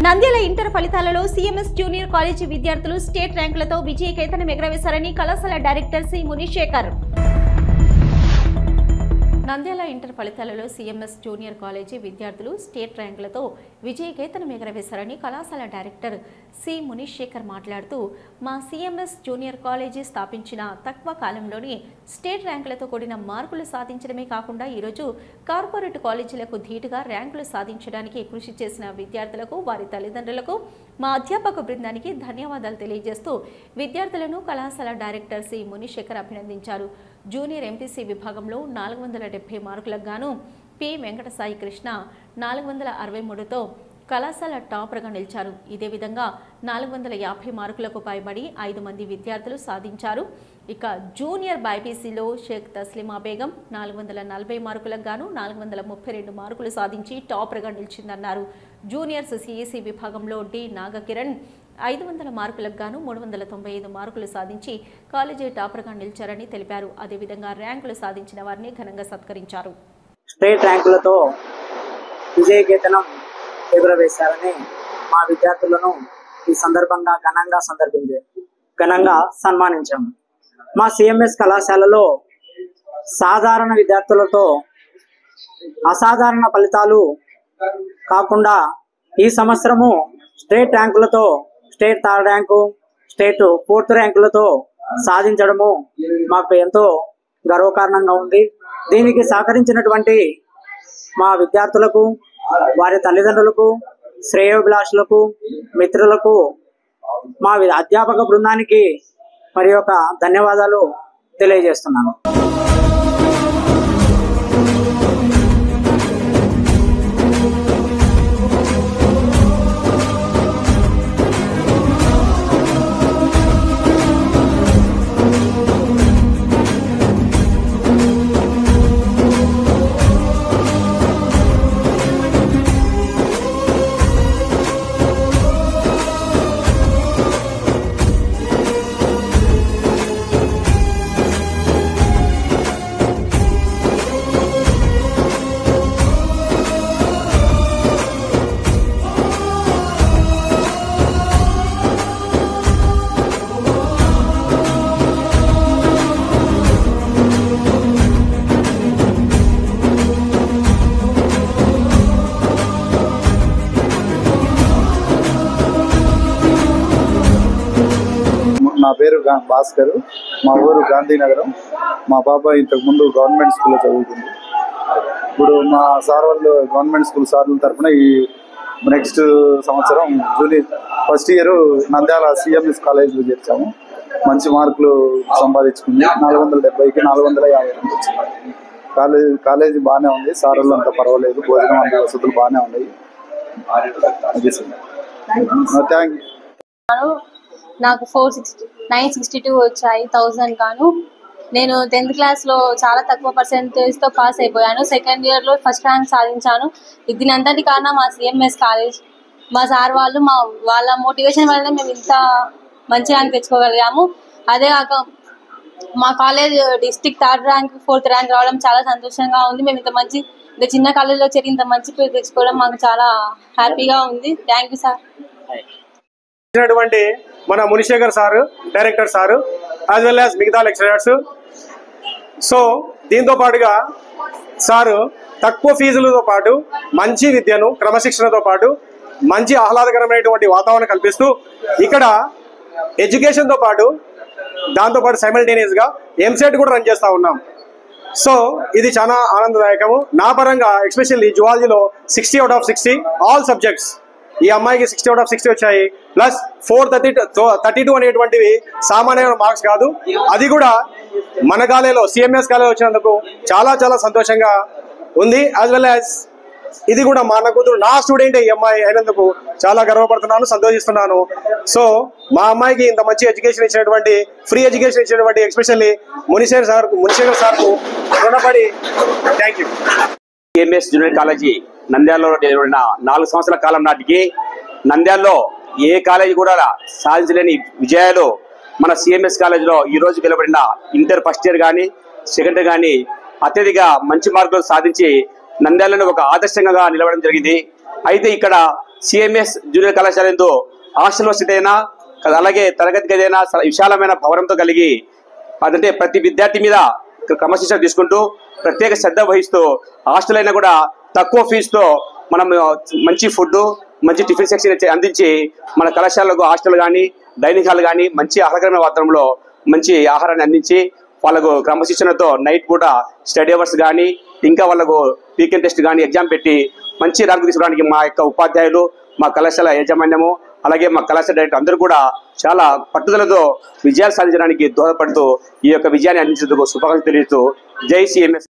Nandyal inter ఫలితాలలో CMS junior కాలేజీ విద్యార్థులు స్టేట్ ర్యాంకులతో విజయకేతనం ఎగరవేశారని కళాశాల director C Munishekar. Nandyal inter ఫలితాలలో సిఎంఎస్ జూనియర్ కాలేజీ విద్యార్థులు స్టేట్ ర్యాంకులతో విజయకేతనం ఎగరవేశారని కళాశాల డైరెక్టర్ సి మునిశేఖర్ మాట్లాడుతూ, మా సిఎంఎస్ జూనియర్ కాలేజీ స్థాపించిన తక్కువ కాలంలోనే స్టేట్ ర్యాంకులతో కూడిన మార్కులు సాధించడమే కాకుండా ఈరోజు కార్పొరేట్ కాలేజీలకు ధీటుగా ర్యాంకులు సాధించడానికి కృషి చేసిన విద్యార్థులకు, వారి తల్లిదండ్రులకు, మా అధ్యాపక బృందానికి ధన్యవాదాలు తెలియజేస్తూ విద్యార్థులను కళాశాల డైరెక్టర్ సి మునిశేఖర్ అభినందించారు. జూనియర్ ఎంపీసీ విభాగంలో 470 మార్కులకు గాను పి వెంకటసాయి కృష్ణ 463తో కళాశాల టాపర్గా నిలిచారు. ఇదే విధంగా 450 మార్కులకు పైబడి 5 మంది విద్యార్థులు సాధించారు. ఇక జూనియర్ బైపీసీలో షేక్ తస్లిమా బేగం 440 మార్కులకు గాను 432 మార్కులు సాధించి టాపర్గా నిలిచిందన్నారు. జూనియర్స్ సిఈసీ విభాగంలో డి నాగకిరణ్ 500 మార్కులకు గాను 395 మార్కులు సాధించి కాలేజీ టాపర్గా నిలిచారని తెలిపారు. అదేవిధంగా ర్యాంకులు సాధించిన వారిని ఘనంగా సత్కరించారు. స్టేట్ ర్యాంకులతో విజయకేతనం ఎగురవేశారని మా విద్యార్థులను ఈ సందర్భంగా ఘనంగా సన్మానించాము. మా సిఎంఎస్ కళాశాలలో సాధారణ విద్యార్థులతో అసాధారణ ఫలితాలు కాకుండా ఈ సంవత్సరము స్టేట్ ర్యాంకులతో state 3rd rank, state 4th ర్యాంకులతో సాధించడము మాకు ఎంతో గర్వకారణంగా ఉంది. దీనికి సహకరించినటువంటి మా విద్యార్థులకు, వారి తల్లిదండ్రులకు, శ్రేయోభిలాషులకు, మిత్రులకు, మా అధ్యాపక బృందానికి మరి ఒక ధన్యవాదాలు తెలియజేస్తున్నాను. నా పేరు భాస్కర్, మా ఊరు గాంధీనగరం. మా పాప ఇంతకుముందు గవర్నమెంట్ స్కూల్లో చదువుతుంది. ఇప్పుడు మా సార్ వాళ్ళు గవర్నమెంట్ స్కూల్ సార్ల తరఫున ఈ నెక్స్ట్ సంవత్సరం junior first year Nandyal CMS కాలేజీలో చేర్చాము. మంచి మార్కులు సంపాదించుకుంది. 470కి 452 వచ్చింది. కాలేజీ బాగానే ఉంది. సార్ వాళ్ళు అంతా పర్వాలేదు. భోజనం అంత వసతులు బాగానే ఉన్నాయి. Thank you. నాకు 962 వచ్చాయి 1000 గాను. నేను 10th క్లాస్లో చాలా తక్కువ పర్సెంటేజ్తో పాస్ అయిపోయాను. సెకండ్ ఇయర్లో ఫస్ట్ ర్యాంక్ సాధించాను. దీనంతటి కారణం మా సిఎంఎస్ కాలేజ్, మా సార్ వాళ్ళు, వాళ్ళ మోటివేషన్ వల్లనే మేము ఇంత మంచి ర్యాంక్ తెచ్చుకోగలిగాము. అదే కాక మా college district 3rd rank 4th rank రావడం చాలా సంతోషంగా ఉంది. మేము ఇంత చిన్న కాలేజ్లో చేరి ఇంత మంచి పేరు తెచ్చుకోవడం మాకు చాలా హ్యాపీగా ఉంది. Thank you sir. మన Munishekhar sir, director sir, as well as మిగతా లెక్చరర్స్. సో దీంతో పాటుగా సారు తక్కువ ఫీజులతో పాటు మంచి విద్యను, క్రమశిక్షణతో పాటు మంచి ఆహ్లాదకరమైనటువంటి వాతావరణం కల్పిస్తూ ఇక్కడ ఎడ్యుకేషన్తో పాటు దాంతోపాటు సైమల్టేనియస్గా ఎంసెట్ కూడా రన్ చేస్తూ ఉన్నాం. సో ఇది చాలా ఆనందదాయకము. నా పరంగా ఎస్పెషల్లీ జువాలజీలో 60 out of 60 ఆల్ సబ్జెక్ట్స్. ఈ అమ్మాయికి 60 out of 60 వచ్చాయి. ప్లస్ 432 అనేటువంటివి సామాన్యమైన మార్క్స్ కాదు. అది కూడా మన కాలేజీలో సిఎంఎస్ కాలేజీలో వచ్చినందుకు చాలా చాలా సంతోషంగా ఉంది. యాజ్ వెల్ యాజ్ ఇది కూడా మా అన్న కూతురు, నా స్టూడెంట్ ఈ అమ్మాయి అయినందుకు చాలా గర్వపడుతున్నాను, సంతోషిస్తున్నాను. సో మా అమ్మాయికి ఇంత మంచి ఎడ్యుకేషన్ ఇచ్చినటువంటి, ఫ్రీ ఎడ్యుకేషన్ ఇచ్చినటువంటి ఎస్పెషల్లీ మునిశేఖర్ సార్కు రుణపడి thank you. CMS junior college నంద్యాలలో జరిగిన 4 సంవత్సరాల కాలం నాటికి నంద్యాలలో ఏ కాలేజీ కూడా సాధించలేని విజయాలు మన సిఎంఎస్ కాలేజీలో ఈ రోజు వెలువడిన ఇంటర్ ఫస్ట్ ఇయర్ కానీ సెకండ్ ఇయర్ కానీ అత్యధిక మంచి మార్కులు సాధించి నంద్యాలను ఒక ఆదర్శంగా నిలవడం జరిగింది. అయితే ఇక్కడ సిఎంఎస్ జూనియర్ కళాశాల యందు హాస్టల్ వసతి అయినా అలాగే తరగతి గది అయినా విశాలమైన భవనంతో కలిగి అదంటే ప్రతి విద్యార్థి మీద క్రమశిక్షణ తీసుకుంటూ ప్రత్యేక శ్రద్ధ వహిస్తూ హాస్టల్ అయినా కూడా తక్కువ ఫీజుతో మనం మంచి ఫుడ్ మంచి టిఫిన్ సెక్షన్ అందించి మన కళాశాలకు హాస్టల్ కానీ డైనింగ్ హాల్ కానీ మంచి ఆహ్లాదకరమైన వాతావరణంలో మంచి ఆహారాన్ని అందించి వాళ్ళకు క్రమశిక్షణతో నైట్ పూట స్టడీ అవర్స్ కానీ ఇంకా వాళ్ళకు వీకెండ్ టెస్ట్ కానీ ఎగ్జామ్ పెట్టి మంచి ర్యాంకు తీసుకోవడానికి మా యొక్క ఉపాధ్యాయులు మా కళాశాల యాజమాన్యము అలాగే మా కళాశాల డైరెక్టర్ అందరూ కూడా చాలా పట్టుదలతో విజయాలు సాధించడానికి దోహదపడుతూ ఈ యొక్క విజయాన్ని అందించేందుకు శుభాకాంక్షలు తెలియజేస్తూ జై సిఎంఎస్.